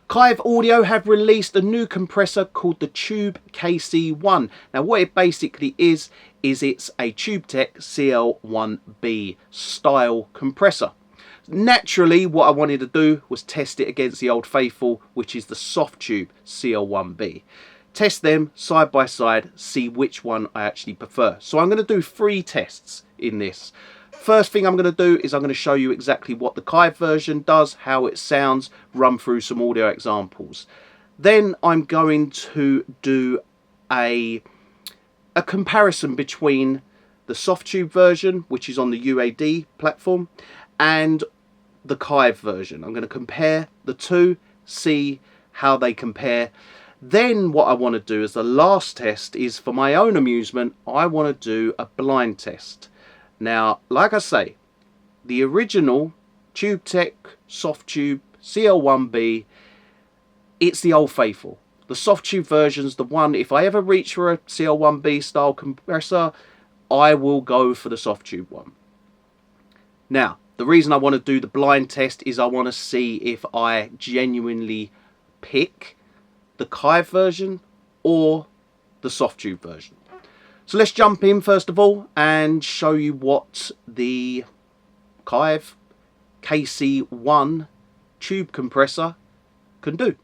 Kiive Audio have released a new compressor called the Tube KC1. Now what it basically is it's a Tube Tech CL1B style compressor. Naturally, what I wanted to do was test it against the old faithful, which is the Softube CL1B. Test them side by side, see which one I actually prefer. So I'm going to do 3 tests in this. First thing I'm going to do is I'm going to show you exactly what the Kiive version does, how it sounds, run through some audio examples. Then I'm going to do a comparison between the Softube version, which is on the UAD platform, and the Kiive version. I'm going to compare the two, see how they compare. Then what I want to do as the last test is, for my own amusement, I want to do a blind test. Now, like I say, the original Tube Tech Softube CL1B, it's the old faithful. The Softube version's the one, if I ever reach for a CL1B style compressor, I will go for the Softube one. Now, the reason I want to do the blind test is I want to see if I genuinely pick the Kiive version or the Softube version. So let's jump in first of all and show you what the Kiive KC1 tube compressor can do.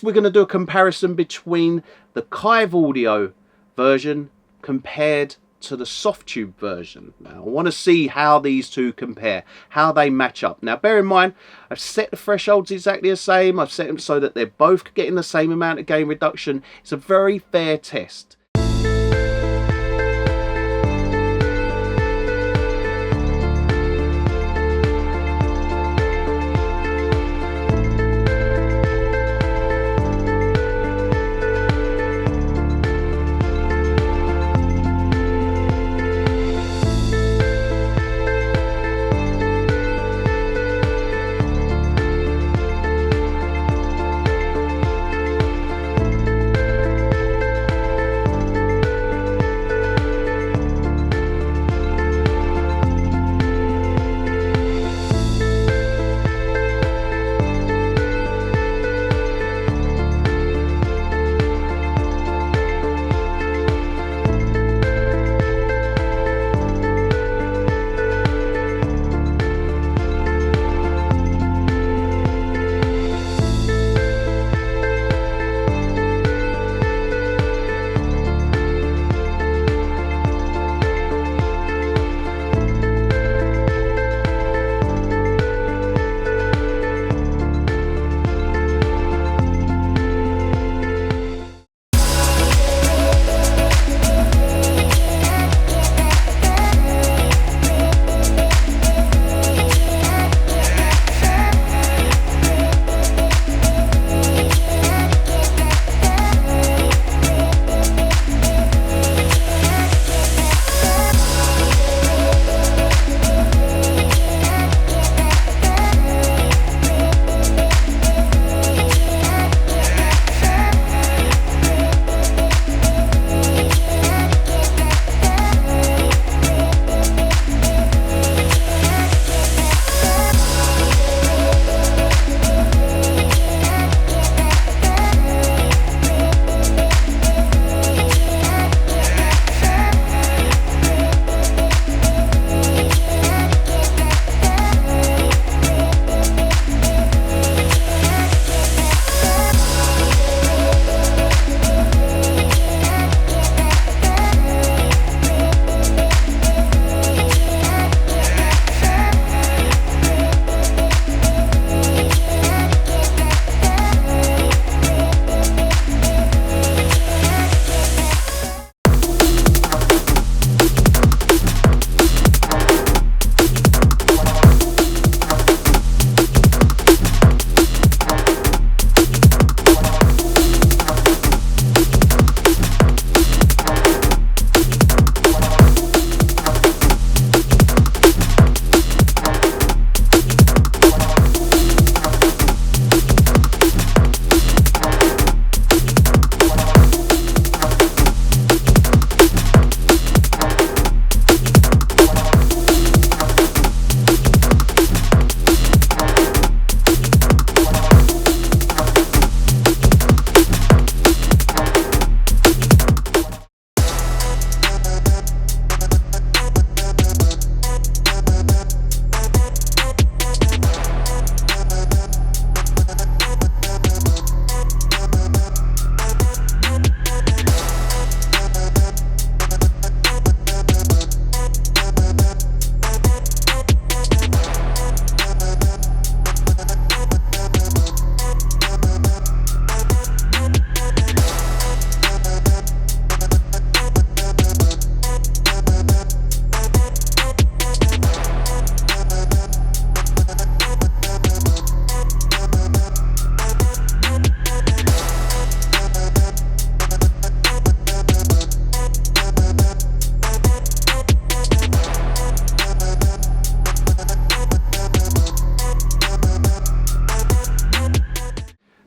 Next we're going to do a comparison between the Kiive Audio version compared to the Softube version. Now I want to see how these two compare, how they match up. Now bear in mind, I've set the thresholds exactly the same. I've set them so that they're both getting the same amount of gain reduction. It's a very fair test.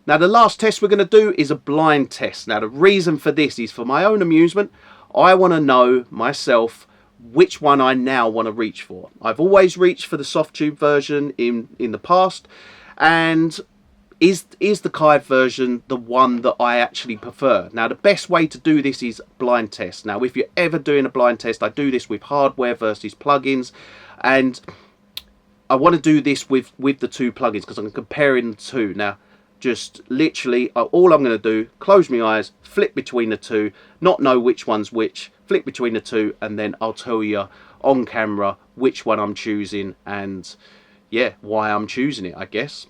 Now the last test we're going to do is a blind test. Now the reason for this is for my own amusement. I want to know myself which one I now want to reach for. I've always reached for the Softube version in the past, and is the Kiive version the one that I actually prefer? Now the best way to do this is blind test. Now if you're ever doing a blind test, I do this with hardware versus plugins, and I want to do this with the two plugins because I'm comparing the two. Now Just literally, all I'm going to do, close my eyes, flip between the two, not know which one's which, flip between the two, and then I'll tell you on camera which one I'm choosing and, yeah, why I'm choosing it, I guess.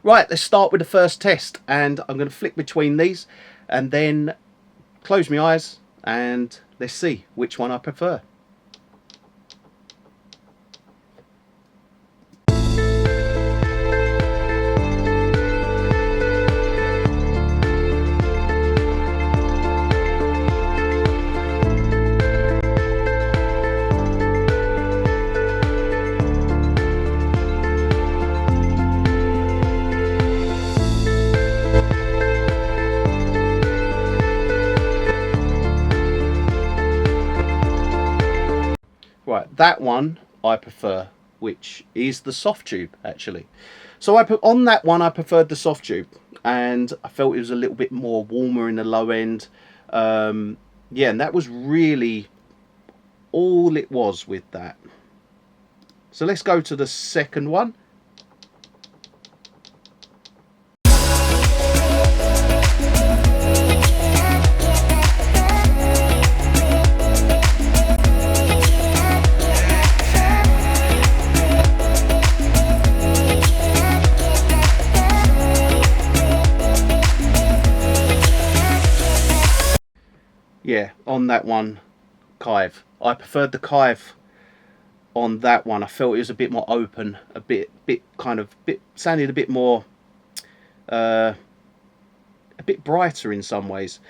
Right, let's start with the first test, and I'm going to flick between these and then close my eyes and let's see which one I prefer. Right, that one I prefer, which is the Softube actually. So I put on that one, I preferred the Softube, and I felt it was a little bit more warmer in the low end. Yeah, and that was really all it was with that. So let's go to the second one. Yeah, on that one, Kiive. I preferred the Kiive on that one. I felt it was a bit more open, a bit sounded a bit more, a bit brighter in some ways.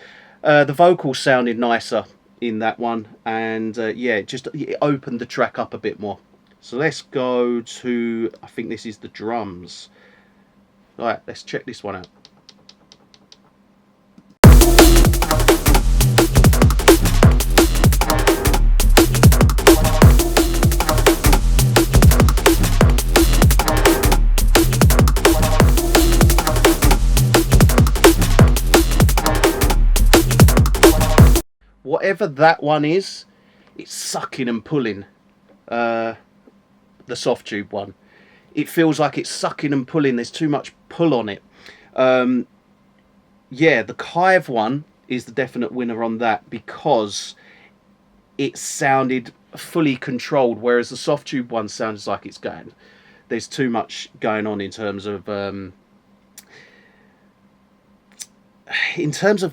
The vocals sounded nicer in that one, and yeah, it opened the track up a bit more. So let's go to, I think this is the drums. All right, let's check this one out. Whatever that one is, it's sucking and pulling. The Softube one, it feels like it's sucking and pulling. There's too much pull on it. Yeah, the Kiive one is the definite winner on that because it sounded fully controlled, whereas the Softube one sounds like it's going. There's too much going on in terms of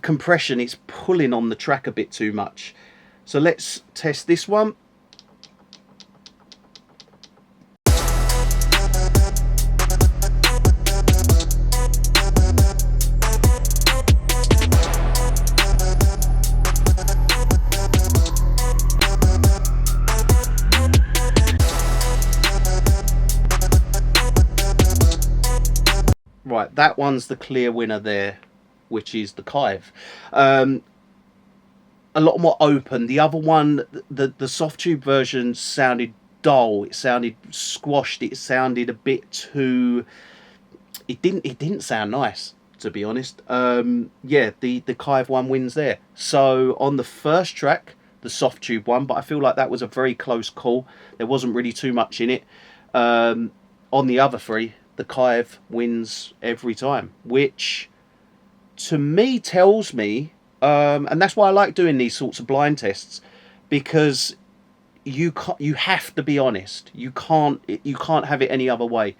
compression. It's pulling on the track a bit too much. So let's test this one. Right, that one's the clear winner there, which is the Kiive. A lot more open. The other one, the Softube version, sounded dull. It sounded squashed. It sounded a bit too. It didn't sound nice, to be honest. Yeah, the Kiive one wins there. So on the first track, the Softube one, but I feel like that was a very close call. There wasn't really too much in it. On the other three, the Kiive wins every time, which to me tells me, and that's why I like doing these sorts of blind tests, because you have to be honest. You can't have it any other way.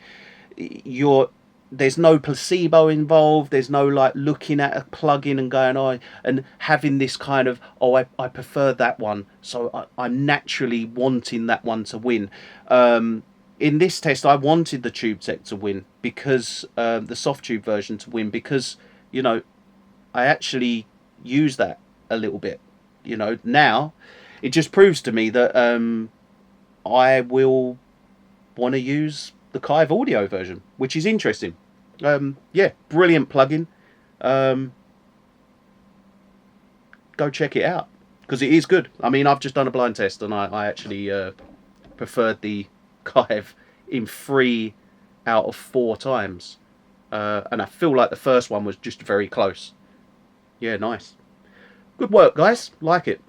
There's no placebo involved. There's no like looking at a plugin and going, oh, and having this kind of, oh, I prefer that one, so I'm naturally wanting that one to win. In this test, I wanted the Tube Tech to win, because the Softube version to win, because, you know, I actually use that a little bit. You know, now it just proves to me that I will want to use the Kiive Audio version, which is interesting. Yeah, brilliant plugin. Go check it out, because it is good. I mean, I've just done a blind test, and I actually preferred the Kiive in 3 out of 4 times, and I feel like the first one was just very close. Yeah, nice. Good work, guys. Like it.